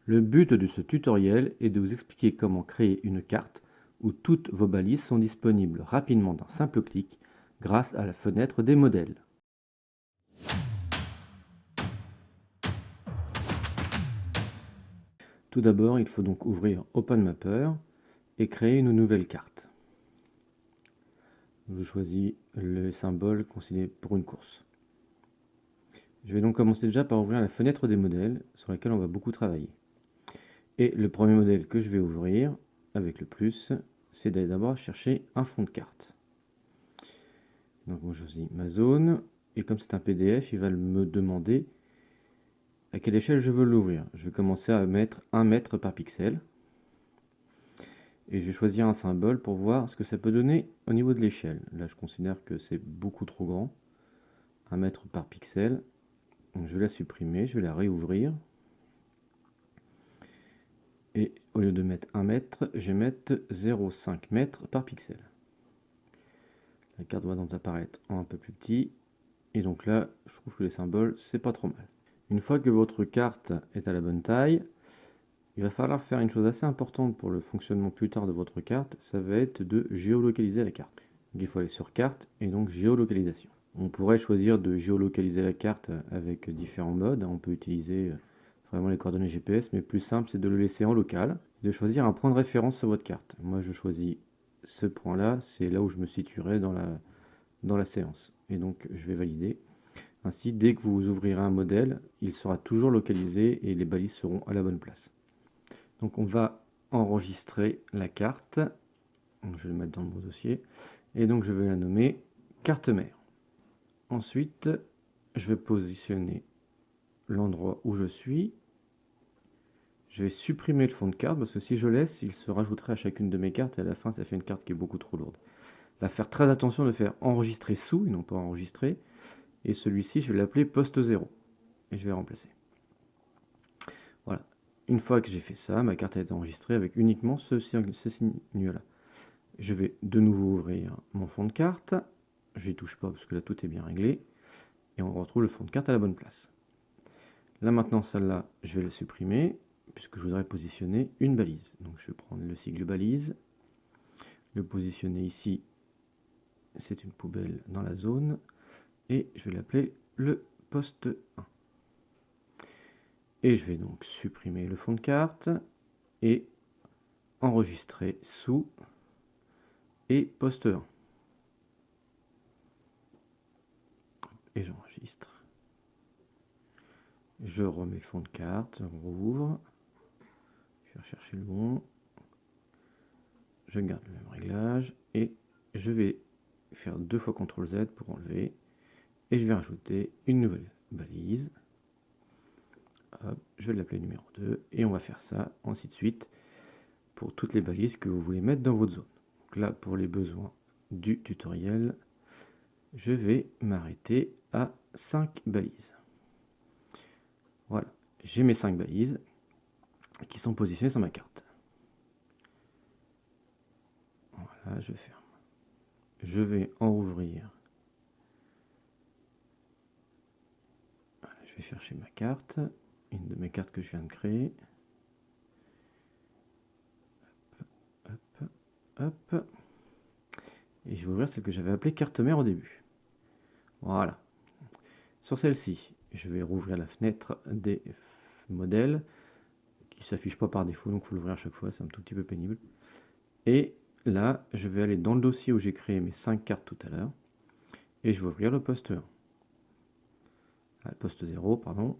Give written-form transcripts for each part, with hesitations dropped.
Le but de ce tutoriel est de vous expliquer comment créer une carte où toutes vos balises sont disponibles rapidement d'un simple clic grâce à la fenêtre des modèles. Tout d'abord, il faut donc ouvrir OpenMapper et créer une nouvelle carte. Je choisis le symbole considéré pour une course. Je vais donc commencer déjà par ouvrir la fenêtre des modèles sur laquelle on va beaucoup travailler. Et le premier modèle que je vais ouvrir avec le plus, c'est d'aller d'abord chercher un fond de carte. Donc moi je choisis ma zone, et comme c'est un PDF, il va me demander à quelle échelle je veux l'ouvrir. Je vais commencer à mettre 1 mètre par pixel, et je vais choisir un symbole pour voir ce que ça peut donner au niveau de l'échelle. Là je considère que c'est beaucoup trop grand, 1 mètre par pixel, donc je vais la supprimer, je vais la réouvrir, et au lieu de mettre 1 mètre, je vais mettre 0,5 mètres par pixel. La carte va donc apparaître en un peu plus petit, et donc là, je trouve que les symboles, c'est pas trop mal. Une fois que votre carte est à la bonne taille, il va falloir faire une chose assez importante pour le fonctionnement plus tard de votre carte, ça va être de géolocaliser la carte. Donc il faut aller sur carte et donc géolocalisation. On pourrait choisir de géolocaliser la carte avec différents modes. On peut utiliser vraiment les coordonnées GPS, mais le plus simple c'est de le laisser en local, de choisir un point de référence sur votre carte. Moi je choisis ce point-là, c'est là où je me situerai dans la séance. Et donc je vais valider. Ainsi, dès que vous ouvrirez un modèle, il sera toujours localisé et les balises seront à la bonne place. Donc on va enregistrer la carte. Donc, je vais le mettre dans mon dossier. Et donc je vais la nommer carte mère. Ensuite, je vais positionner l'endroit où je suis. Je vais supprimer le fond de carte parce que si je laisse, il se rajouterait à chacune de mes cartes et à la fin, ça fait une carte qui est beaucoup trop lourde. Là, faire très attention de faire enregistrer sous et non pas enregistrer. Et celui-ci, je vais l'appeler poste 0 et je vais remplacer. Voilà. Une fois que j'ai fait ça, ma carte a été enregistrée avec uniquement ce signe-là. Je vais de nouveau ouvrir mon fond de carte. Je n'y touche pas parce que là tout est bien réglé. Et on retrouve le fond de carte à la bonne place. Là maintenant, celle-là, je vais la supprimer puisque je voudrais positionner une balise. Donc je vais prendre le sigle balise, le positionner ici. C'est une poubelle dans la zone. Et je vais l'appeler le poste 1. Et je vais donc supprimer le fond de carte et enregistrer sous et poste 1. Et j'enregistre. Je remets le fond de carte, on rouvre. Je vais rechercher le bon. Je garde le même réglage et je vais faire 2 fois CTRL Z pour enlever. Et je vais rajouter une nouvelle balise. Hop, je vais l'appeler numéro 2 et on va faire ça ainsi de suite pour toutes les balises que vous voulez mettre dans votre zone. Donc là, pour les besoins du tutoriel, je vais m'arrêter à 5 balises. Voilà, j'ai mes 5 balises qui sont positionnées sur ma carte. Voilà, je ferme. Je vais en rouvrir. Voilà, je vais chercher ma carte, une de mes cartes que je viens de créer. Hop, hop, hop. Et je vais ouvrir celle que j'avais appelée carte mère au début. Voilà. Sur celle-ci, je vais rouvrir la fenêtre des modèles qui ne s'affiche pas par défaut, donc il faut l'ouvrir à chaque fois, c'est un tout petit peu pénible. Et là, je vais aller dans le dossier où j'ai créé mes 5 cartes tout à l'heure, et je vais ouvrir le poste 1. Ah, le poste 0, pardon.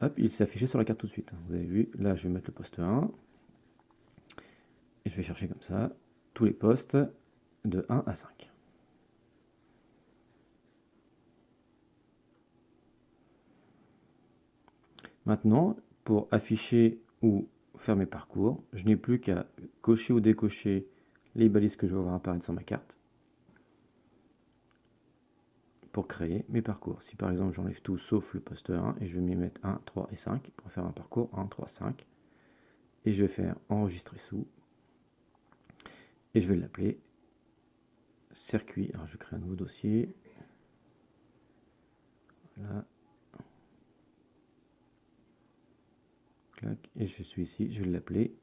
Hop, il s'est affiché sur la carte tout de suite. Vous avez vu, là je vais mettre le poste 1, et je vais chercher comme ça tous les postes de 1 à 5. Maintenant, pour afficher ou faire mes parcours, je n'ai plus qu'à cocher ou décocher les balises que je vais voir apparaître sur ma carte pour créer mes parcours. Si par exemple j'enlève tout sauf le poste 1 et je vais m'y mettre 1, 3 et 5 pour faire un parcours 1, 3, 5 et je vais faire enregistrer sous et je vais l'appeler circuit. Alors je crée un nouveau dossier. Voilà. Tac, et je suis ici, je vais l'appeler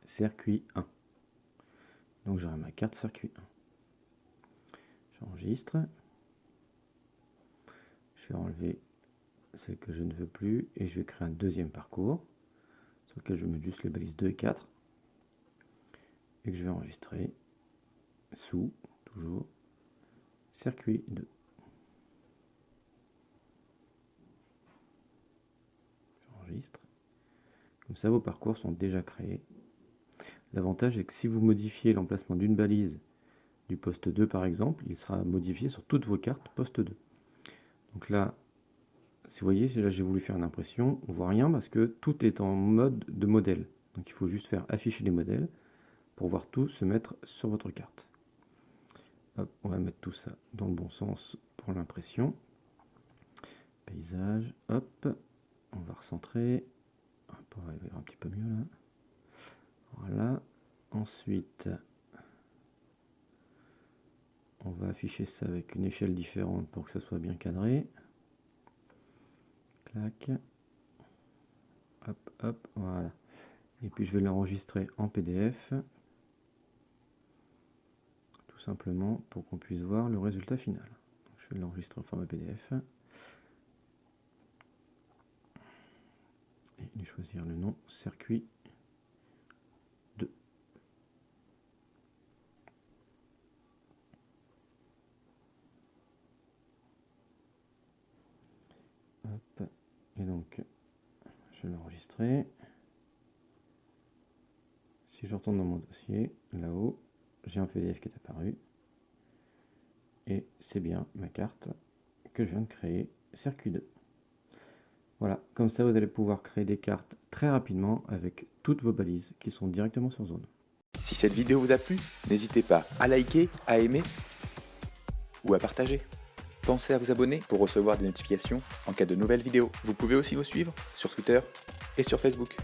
circuit 1. Donc j'aurai ma carte circuit 1. J'enregistre. Je vais enlever celle que je ne veux plus et je vais créer un deuxième parcours sur lequel je vais mettre juste les balises 2 et 4 et que je vais enregistrer sous, toujours, circuit 2. J'enregistre. Comme ça, vos parcours sont déjà créés. L'avantage est que si vous modifiez l'emplacement d'une balise du poste 2 par exemple, il sera modifié sur toutes vos cartes poste 2. Donc là, si vous voyez, là j'ai voulu faire une impression, on voit rien parce que tout est en mode de modèle. Donc il faut juste faire afficher les modèles pour voir tout se mettre sur votre carte. Hop, on va mettre tout ça dans le bon sens pour l'impression. Paysage, hop, on va recentrer. Hop, on va aller un petit peu mieux là. Voilà. Ensuite, on va afficher ça avec une échelle différente pour que ça soit bien cadré. Clac. Hop, hop, voilà. Et puis je vais l'enregistrer en PDF. Tout simplement pour qu'on puisse voir le résultat final. Donc, je vais l'enregistrer en format PDF. Et choisir le nom circuit 2. Hop. Et donc, je vais l'enregistrer. Si je retourne dans mon dossier, là-haut, j'ai un PDF qui est apparu. Et c'est bien ma carte que je viens de créer, circuit 2. Voilà, comme ça vous allez pouvoir créer des cartes très rapidement avec toutes vos balises qui sont directement sur zone. Si cette vidéo vous a plu, n'hésitez pas à liker, à aimer ou à partager. Pensez à vous abonner pour recevoir des notifications en cas de nouvelles vidéos. Vous pouvez aussi nous suivre sur Twitter et sur Facebook.